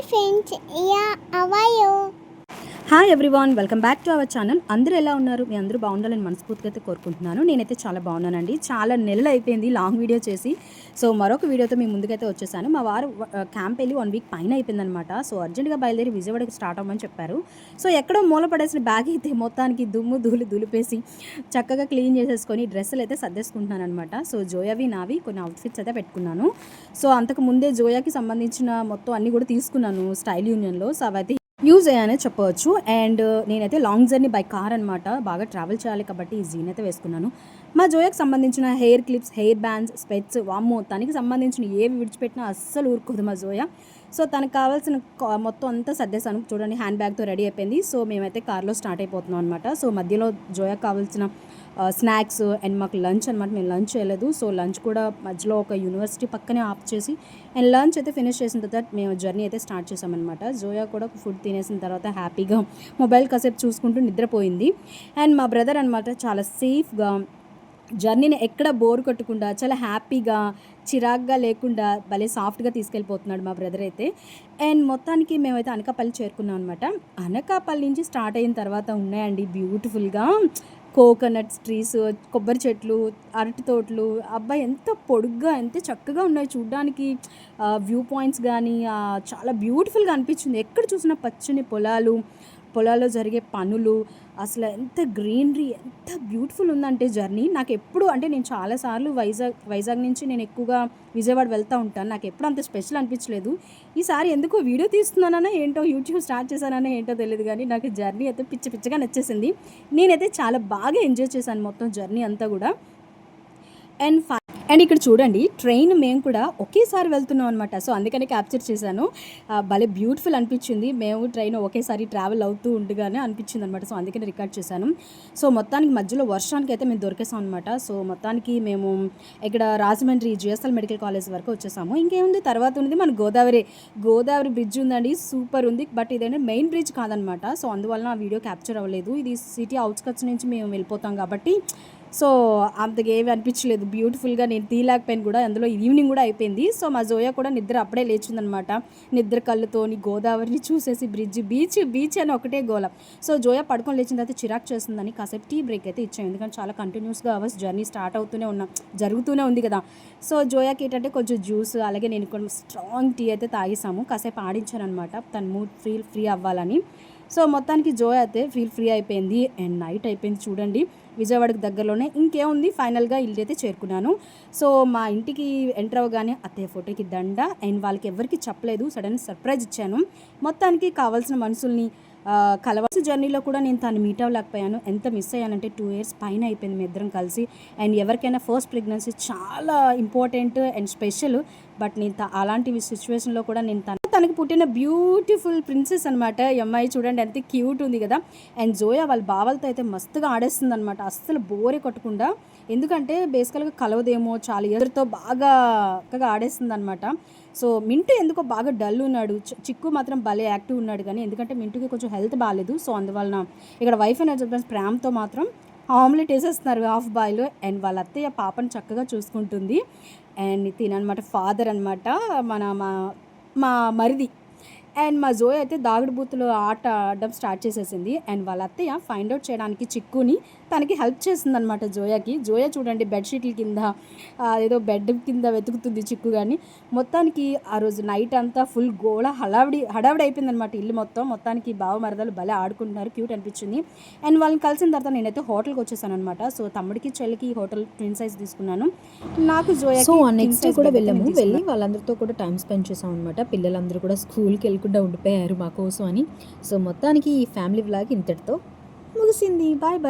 friends, yeah, how are you? Hi everyone, welcome back to our channel. అందరూ ఎలా ఉన్నారు? మీ అందరూ బాగుండాలని మనస్ఫూర్తిగా అయితే కోరుకుంటున్నాను. నేనైతే చాలా బాగున్నానండి. చాలా నెలలు అయిపోయింది లాంగ్ వీడియో చేసి. సో మరొక వీడియోతో మీ ముందుకైతే వచ్చేసాను. మా వారు క్యాంప్ వెళ్ళి 1 వీక్ పైన అయిపోయిందనమాట. సో అర్జెంట్గా బయలుదేరి విజయవాడకి స్టార్ట్ అవ్వమని చెప్పారు. సో ఎక్కడో మూల పడేసిన బ్యాగ్ అయితే మొత్తానికి దుమ్ము దులిపేసి చక్కగా క్లీన్ చేసేసుకొని డ్రెస్సులు అయితే సర్దేసుకుంటున్నాను అనమాట. సో జోయావి నావి కొన్ని అవుట్ఫిట్స్ అయితే పెట్టుకున్నాను. సో అంతకు ముందే జోయాకి సంబంధించిన మొత్తం అన్నీ కూడా తీసుకున్నాను స్టైల్ యూనియన్లో. సో అవైతే యూజ్ అయ్యానే చెప్పవచ్చు. అండ్ నేనైతే లాంగ్ జర్నీ బై కార్ అనమాట. బాగా ట్రావెల్ చేయాలి కాబట్టి ఈ జీన్ అయితే వేసుకున్నాను. మా జోయాకి సంబంధించిన హెయిర్ క్లిప్స్, హెయిర్ బ్యాండ్స్, స్పెట్స్, వామ్మో తనకి సంబంధించిన ఏవి విడిచిపెట్టినా అస్సలు ఊరుకోదు మా జోయా. సో తనకు కావాల్సిన మొత్తం అంతా సర్దేశాను. చూడండి, హ్యాండ్ బ్యాగ్తో రెడీ అయిపోయింది. సో మేమైతే కార్లో స్టార్ట్ అయిపోతున్నాం అనమాట. సో మధ్యలో జోయాకి కావాల్సిన స్నాక్స్ అండ్ మాకు లంచ్ అనమాట. మేము లంచ్ చేయలేదు. సో లంచ్ కూడా మధ్యలో ఒక యూనివర్సిటీ పక్కనే ఆఫ్ చేసి అండ్ లంచ్ అయితే ఫినిష్ చేసిన తర్వాత మేము జర్నీ అయితే స్టార్ట్ చేసామన్నమాట. జోయా కూడా ఫుడ్ తినేసిన తర్వాత హ్యాపీగా మొబైల్ కాసేపు చూసుకుంటూ నిద్రపోయింది. అండ్ మా బ్రదర్ అనమాట చాలా సేఫ్గా జర్నీని ఎక్కడ బోర్ కొట్టకుండా చాలా హ్యాపీగా చిరాగ్గా లేకుండా భలే సాఫ్ట్గా తీసుకెళ్ళిపోతున్నాడు మా బ్రదర్ అయితే. అండ్ మొత్తానికి మేమైతే అనకాపల్లి చేరుకున్నాం అనమాట. అనకాపల్లి నుంచి స్టార్ట్ అయిన తర్వాత ఉన్నాయండి బ్యూటిఫుల్గా కోకోనట్ ట్రీస్, కొబ్బరి చెట్లు, అరటి తోటలు. అబ్బాయి ఎంత పొడుగ్గా ఎంత చక్కగా ఉన్నాయి చూడ్డానికి. వ్యూ పాయింట్స్ కానీ చాలా బ్యూటిఫుల్గా అనిపించింది. ఎక్కడ చూసినా పచ్చని పొలాల్లో జరిగే పనులు, అసలు ఎంత గ్రీనరీ, ఎంత బ్యూటిఫుల్ ఉందంటే జర్నీ. నాకు ఎప్పుడు అంటే నేను చాలాసార్లు వైజాగ్ నుంచి నేను ఎక్కువగా విజయవాడ వెళ్తూ ఉంటాను. నాకు ఎప్పుడు అంత స్పెషల్ అనిపించలేదు. ఈసారి ఎందుకో వీడియో తీస్తున్నానో ఏంటో, యూట్యూబ్ స్టార్ట్ చేశానో ఏంటో తెలియదు, కానీ నాకు జర్నీ అయితే పిచ్చగా నచ్చేసింది. నేనైతే చాలా బాగా ఎంజాయ్ చేశాను మొత్తం జర్నీ అంతా కూడా. అండ్ ఇక్కడ చూడండి, ట్రైన్ మేము కూడా ఒకేసారి వెళ్తున్నాం అనమాట. సో అందుకని క్యాప్చర్ చేశాను. భలే బ్యూటిఫుల్ అనిపించింది. మేము ట్రైన్ ఒకేసారి ట్రావెల్ అవుతూ ఉండగానే అనిపించింది అనమాట. సో అందుకని రికార్డ్ చేశాను. సో మొత్తానికి మధ్యలో వర్షానికి అయితే మేము దొరికేసాం అనమాట. సో మొత్తానికి మేము ఇక్కడ రాజమండ్రి జిఎస్ఎల్ మెడికల్ కాలేజ్ వరకు వచ్చేసాము. ఇంకేముంది, తర్వాత ఉన్నది మన గోదావరి బ్రిడ్జ్ ఉందండి, సూపర్ ఉంది. బట్ ఇదేంటే మెయిన్ బ్రిడ్జ్ కాదనమాట. సో అందువల్ల ఆ వీడియో క్యాప్చర్ అవ్వలేదు. ఇది సిటీ అవుట్స్కట్స్ నుంచి మేము వెళ్ళిపోతాం కాబట్టి సో అంతగా ఏమి అనిపించలేదు. బ్యూటిఫుల్గా నేను తీయలేకపోయాను కూడా. అందులో ఈవినింగ్ కూడా అయిపోయింది. సో మా జోయా కూడా నిద్ర అప్పుడే లేచిందనమాట. నిద్ర కళ్ళుతోని గోదావరిని చూసేసి బీచ్ అని ఒకటే గోల. సో జోయా పడుకొని లేచిన తర్వాత చిరాకు చేస్తుందని కాసేపు టీ బ్రేక్ అయితే ఇచ్చాం. ఎందుకంటే చాలా కంటిన్యూస్గా అవర్స్ జర్నీ స్టార్ట్ జరుగుతూనే ఉంది కదా. సో జోయాకి ఏంటంటే కొంచెం జ్యూస్, అలాగే నేను కొంచెం స్ట్రాంగ్ టీ అయితే తాగేసాము. కాసేపు ఆడించాను అనమాట తన మూడ్ ఫ్రీ అవ్వాలని. సో మొత్తానికి జోయా అయితే ఫ్రీ అయిపోయింది. అండ్ నైట్ అయిపోయింది చూడండి. విజయవాడకి దగ్గరలోనే ఇంకేముంది, ఫైనల్గా ఇల్లు అయితే చేరుకున్నాను. సో మా ఇంటికి ఎంటర్ అవ్వగానే అత్తయ్య ఫోటోకి దండ, అండ్ వాళ్ళకి ఎవరికి చెప్పలేదు, సడన్ సర్ప్రైజ్ ఇచ్చాను. మొత్తానికి కావాల్సిన మనుషుల్ని కలవాల్సిన జర్నీలో కూడా నేను తను మీట్ అవ్వలేకపోయాను. ఎంత మిస్ అయ్యానంటే 2 years పైన అయిపోయింది మీ ఇద్దరం కలిసి. అండ్ ఎవరికైనా ఫస్ట్ ప్రెగ్నెన్సీ చాలా ఇంపార్టెంట్ అండ్ స్పెషల్. బట్ నేను అలాంటి సిచ్యువేషన్లో కూడా నేను తనకి పుట్టిన బ్యూటిఫుల్ ప్రిన్సెస్ అనమాట. ఈ అమ్మాయి చూడండి ఎంత క్యూట్ ఉంది కదా. అండ్ జోయా వాళ్ళ బావలతో అయితే మస్తుగా ఆడేస్తుంది అనమాట, అస్సలు బోరే కొట్టకుండా. ఎందుకంటే బేసికల్గా కలవదేమో, చాలా ఎదురుతో బాగా ఆడేస్తుంది అనమాట. సో మింటూ ఎందుకో బాగా డల్ ఉన్నాడు. చిక్కు మాత్రం భలే యాక్టివ్ ఉన్నాడు. కానీ ఎందుకంటే మింటూకి కొంచెం హెల్త్ బాగాలేదు. సో అందువలన ఇక్కడ వైఫ్ అండ్ హస్బెండ్ ప్రేమతో మాత్రం ఆమ్లెట్ వేసేస్తున్నారు హాఫ్ బాయిల్. అండ్ వాళ్ళ అత్తయ్య పాపను చక్కగా చూసుకుంటుంది. అండ్ తిననమాట ఫాదర్ అనమాట, మా మరిది. అండ్ మా జోయ్ అయితే దాగుడు బూతులో ఆట ఆడడం స్టార్ట్ చేసేసింది. అండ్ వాళ్ళ అత్తయ్య ఫైండ్ అవుట్ చేయడానికి చిక్కుని తనకి హెల్ప్ చేస్తుందనమాట జోయాకి. జోయా చూడండి బెడ్షీట్ల కింద ఏదో బెడ్ కింద వెతుకుతుంది చిక్కు. కానీ మొత్తానికి ఆ రోజు నైట్ అంతా ఫుల్ గోళ హడావిడి అయిపోయిందనమాట ఇల్లు మొత్తానికి బావ మరదలు భలే ఆడుకుంటున్నారు, క్యూట్ అనిపించింది. అండ్ వాళ్ళని కలిసిన తర్వాత నేనైతే హోటల్కి వచ్చేసాను అనమాట. సో తమ్ముడికి చెల్లికి హోటల్ ట్విన్ సైజ్ తీసుకున్నాను. నాకు జోయా నెక్స్ట్ కూడా వెళ్ళి వాళ్ళందరితో కూడా టైం స్పెండ్ చేసాం అనమాట. పిల్లలందరూ కూడా స్కూల్కి వెళ్ళకుండా ఉండిపోయారు మా కోసం అని. సో మొత్తానికి ఈ ఫ్యామిలీ వ్లాగ్ ఇంతటితో ముగిసింది. బాయ్.